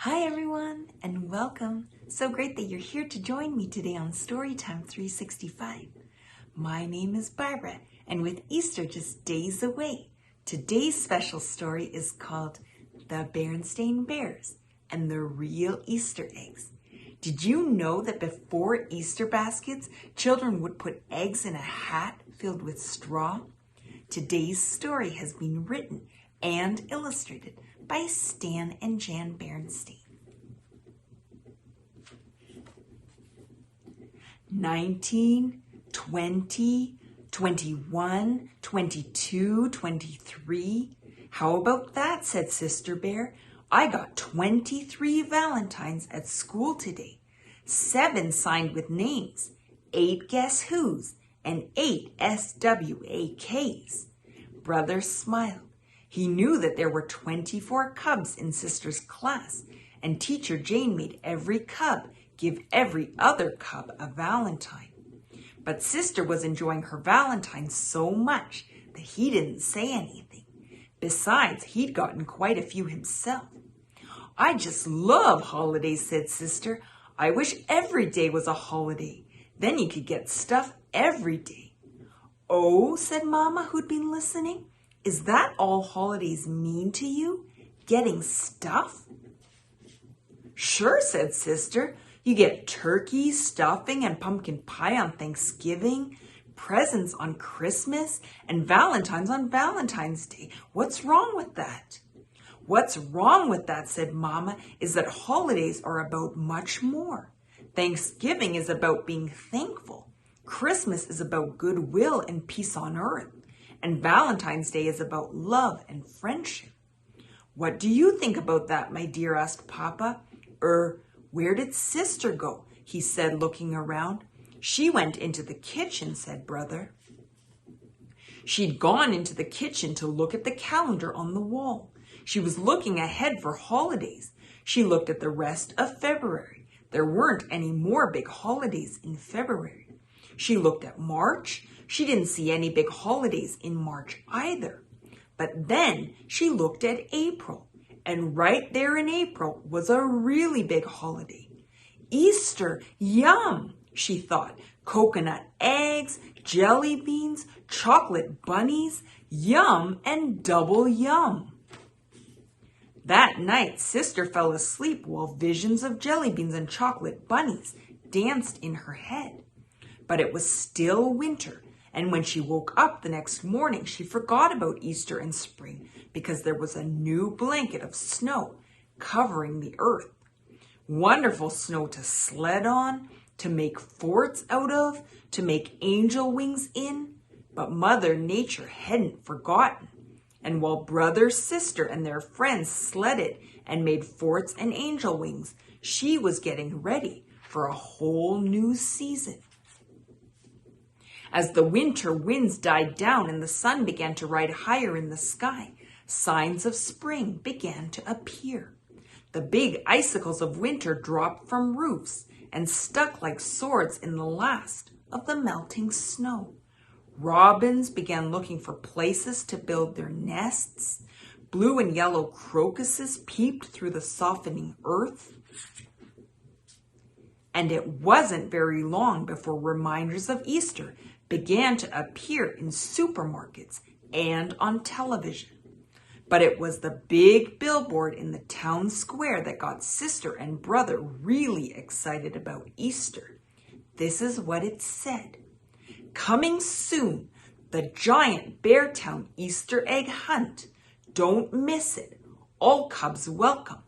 Hi everyone, and welcome. So great that you're here to join me today on Storytime 365. My name is Barbara, and with Easter just days away, today's special story is called The Berenstain Bears and the Real Easter Eggs. Did you know that before Easter baskets, children would put eggs in a hat filled with straw? Today's story has been written and illustrated by Stan and Jan Berenstain. 19, 20, 21, 22, 23. How about that, said Sister Bear. I got 23 Valentines at school today. 7 signed with names, 8 guess who's, and 8 SWAKs. Brother smiled. He knew that there were 24 cubs in Sister's class, and Teacher Jane made every cub give every other cub a Valentine. But Sister was enjoying her Valentine so much that he didn't say anything. Besides, he'd gotten quite a few himself. I just love holidays, said Sister. I wish every day was a holiday. Then you could get stuff every day. Oh, said Mama, who'd been listening. Is that all holidays mean to you? Getting stuff? Sure, said Sister. You get turkey, stuffing, and pumpkin pie on Thanksgiving, presents on Christmas, and Valentines on Valentine's Day. What's wrong with that? What's wrong with that, said Mama, is that holidays are about much more. Thanksgiving is about being thankful. Christmas is about goodwill and peace on earth. And Valentine's Day is about love and friendship. What do you think about that, my dear, asked Papa. Where did Sister go? He said, looking around. She went into the kitchen, said Brother. She'd gone into the kitchen to look at the calendar on the wall. She was looking ahead for holidays. She looked at the rest of February. There weren't any more big holidays in February. She looked at March. She didn't see any big holidays in March either. But then she looked at April, and right there in April was a really big holiday. Easter, yum, she thought. Coconut eggs, jelly beans, chocolate bunnies, yum and double yum. That night, Sister fell asleep while visions of jelly beans and chocolate bunnies danced in her head. But it was still winter. And when she woke up the next morning, she forgot about Easter and spring because there was a new blanket of snow covering the earth. Wonderful snow to sled on, to make forts out of, to make angel wings in. But Mother Nature hadn't forgotten. And while Brother, Sister, and their friends sledded and made forts and angel wings, she was getting ready for a whole new season. As the winter winds died down and the sun began to ride higher in the sky, signs of spring began to appear. The big icicles of winter dropped from roofs and stuck like swords in the last of the melting snow. Robins began looking for places to build their nests. Blue and yellow crocuses peeped through the softening earth. And it wasn't very long before reminders of Easter began to appear in supermarkets and on television. But it was the big billboard in the town square that got Sister and Brother really excited about Easter. This is what it said. Coming soon, the giant Beartown Easter egg hunt. Don't miss it. All cubs welcome.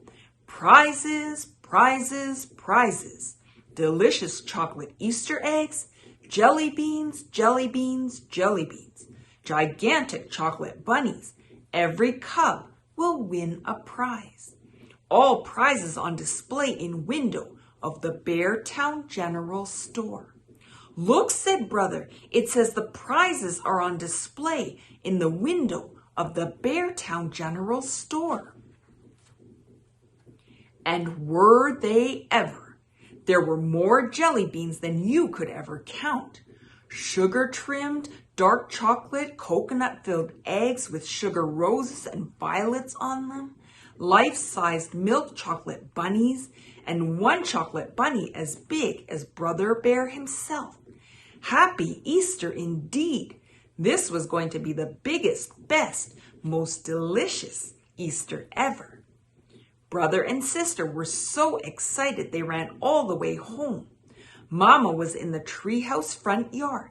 Prizes, prizes, prizes. Delicious chocolate Easter eggs, jelly beans, jelly beans, jelly beans. Gigantic chocolate bunnies. Every cub will win a prize. All prizes on display in window of the Beartown General Store. Look, said Brother, it says the prizes are on display in the window of the Beartown General Store. And were they ever? There were more jelly beans than you could ever count. Sugar-trimmed, dark chocolate, coconut-filled eggs with sugar roses and violets on them. life-sized milk chocolate bunnies, and one chocolate bunny as big as Brother Bear himself. Happy Easter indeed! This was going to be the biggest, best, most delicious Easter ever. Brother and sister were so excited they ran all the way home. Mama was in the treehouse front yard.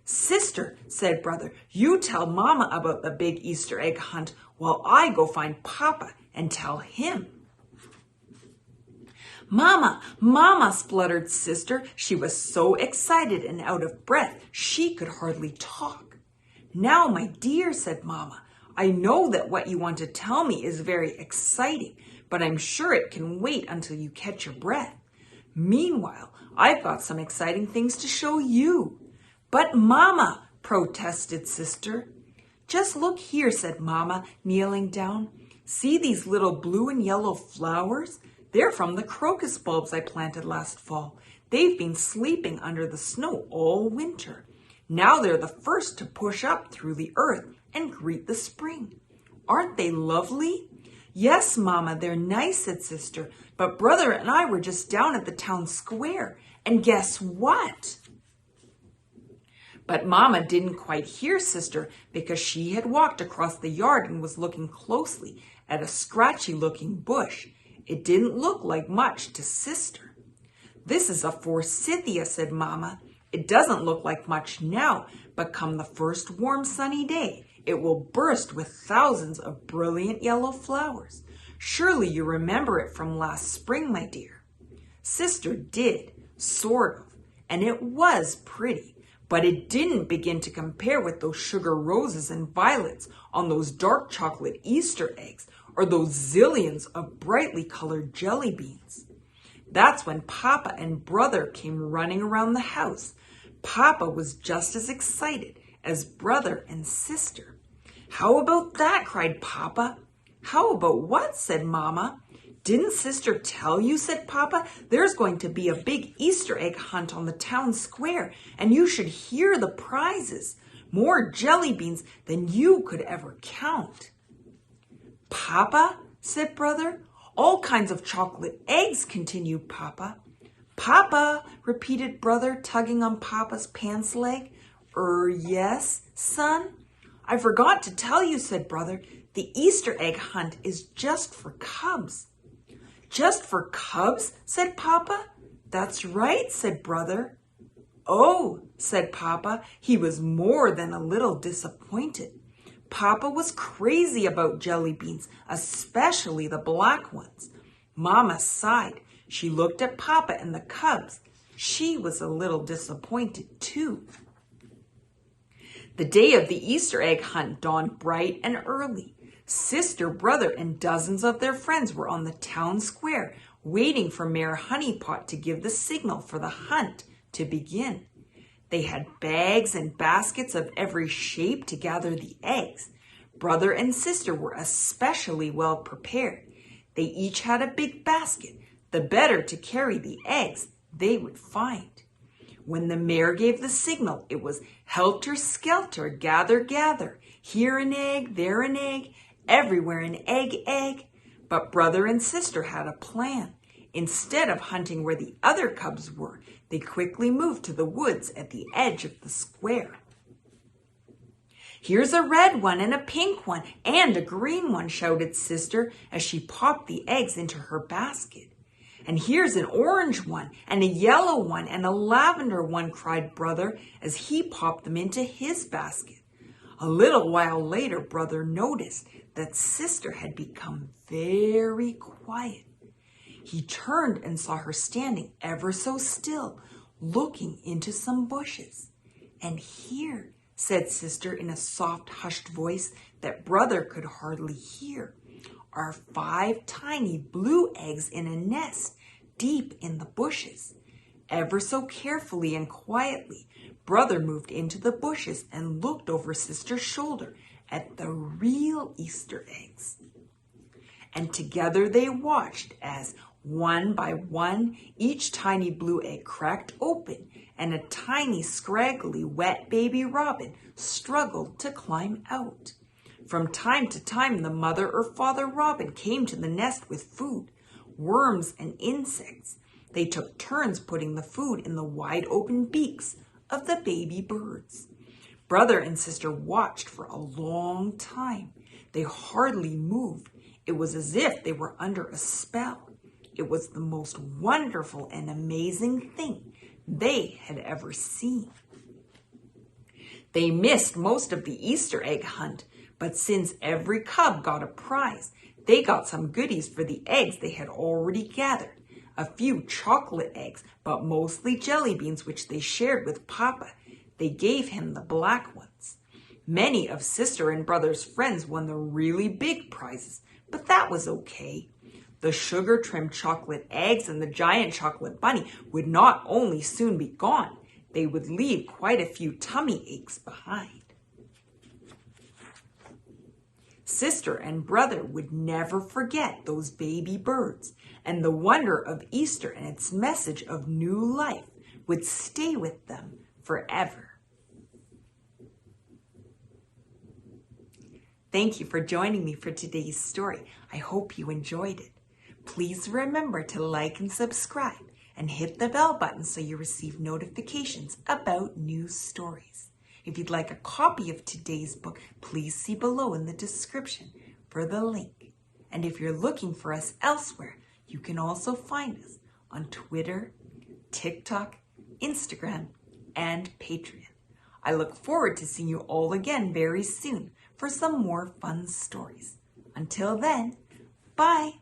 Sister, said Brother, you tell Mama about the big Easter egg hunt while I go find Papa and tell him. Mama, Mama, spluttered Sister. She was so excited and out of breath she could hardly talk. Now, my dear, said Mama, I know that what you want to tell me is very exciting, but I'm sure it can wait until you catch your breath. Meanwhile, I've got some exciting things to show you. But Mama, protested Sister. Just look here, said Mama, kneeling down. See these little blue and yellow flowers? They're from the crocus bulbs I planted last fall. They've been sleeping under the snow all winter. Now they're the first to push up through the earth and greet the spring. Aren't they lovely? Yes, Mama, they're nice, said Sister, but Brother and I were just down at the town square, and guess what? But Mama didn't quite hear Sister because she had walked across the yard and was looking closely at a scratchy-looking bush. It didn't look like much to Sister. This is a forsythia, said Mama. It doesn't look like much now, but come the first warm sunny day, it will burst with thousands of brilliant yellow flowers. Surely you remember it from last spring, my dear. Sister did, sort of, and it was pretty, but it didn't begin to compare with those sugar roses and violets on those dark chocolate Easter eggs or those zillions of brightly colored jelly beans. That's when Papa and Brother came running around the house. Papa was just as excited as Brother and Sister. How about that? Cried Papa. How about what? Said Mama. Didn't Sister tell you? Said Papa. There's going to be a big Easter egg hunt on the town square, and you should hear the prizes. More jelly beans than you could ever count. Papa, said Brother. All kinds of chocolate eggs, continued Papa. Papa, repeated Brother, tugging on Papa's pants leg. Yes, son? I forgot to tell you, said Brother. The Easter egg hunt is just for cubs. Just for cubs, said Papa. That's right, said Brother. Oh, said Papa. He was more than a little disappointed. Papa was crazy about jelly beans, especially the black ones. Mama sighed. She looked at Papa and the cubs. She was a little disappointed, too. The day of the Easter egg hunt dawned bright and early. Sister, Brother, and dozens of their friends were on the town square, waiting for Mayor Honeypot to give the signal for the hunt to begin. They had bags and baskets of every shape to gather the eggs. Brother and Sister were especially well prepared. They each had a big basket, the better to carry the eggs they would find. When the mayor gave the signal, it was helter-skelter, gather, gather, here an egg, there an egg, everywhere an egg, egg. But Brother and Sister had a plan. Instead of hunting where the other cubs were, they quickly moved to the woods at the edge of the square. Here's a red one and a pink one and a green one, shouted Sister as she popped the eggs into her basket. And here's an orange one and a yellow one and a lavender one, cried Brother as he popped them into his basket. A little while later, Brother noticed that Sister had become very quiet. He turned and saw her standing ever so still, looking into some bushes. And here, said Sister in a soft, hushed voice that Brother could hardly hear, are 5 tiny blue eggs in a nest deep in the bushes. Ever so carefully and quietly, Brother moved into the bushes and looked over Sister's shoulder at the real Easter eggs. And together they watched as, one by one, each tiny blue egg cracked open and a tiny, scraggly, wet baby robin struggled to climb out. From time to time, the mother or father robin came to the nest with food, worms and insects. They took turns putting the food in the wide open beaks of the baby birds. Brother and sister watched for a long time. They hardly moved. It was as if they were under a spell. It was the most wonderful and amazing thing they had ever seen. They missed most of the Easter egg hunt, but since every cub got a prize, they got some goodies for the eggs they had already gathered. A few chocolate eggs, but mostly jelly beans, which they shared with Papa. They gave him the black ones. Many of sister and brother's friends won the really big prizes, but that was okay. The sugar-trimmed chocolate eggs and the giant chocolate bunny would not only soon be gone, they would leave quite a few tummy aches behind. Sister and brother would never forget those baby birds, and the wonder of Easter and its message of new life would stay with them forever. Thank you for joining me for today's story. I hope you enjoyed it. Please remember to like and subscribe and hit the bell button so you receive notifications about new stories. If you'd like a copy of today's book, please see below in the description for the link. And if you're looking for us elsewhere, you can also find us on Twitter, TikTok, Instagram, and Patreon. I look forward to seeing you all again very soon for some more fun stories. Until then, bye!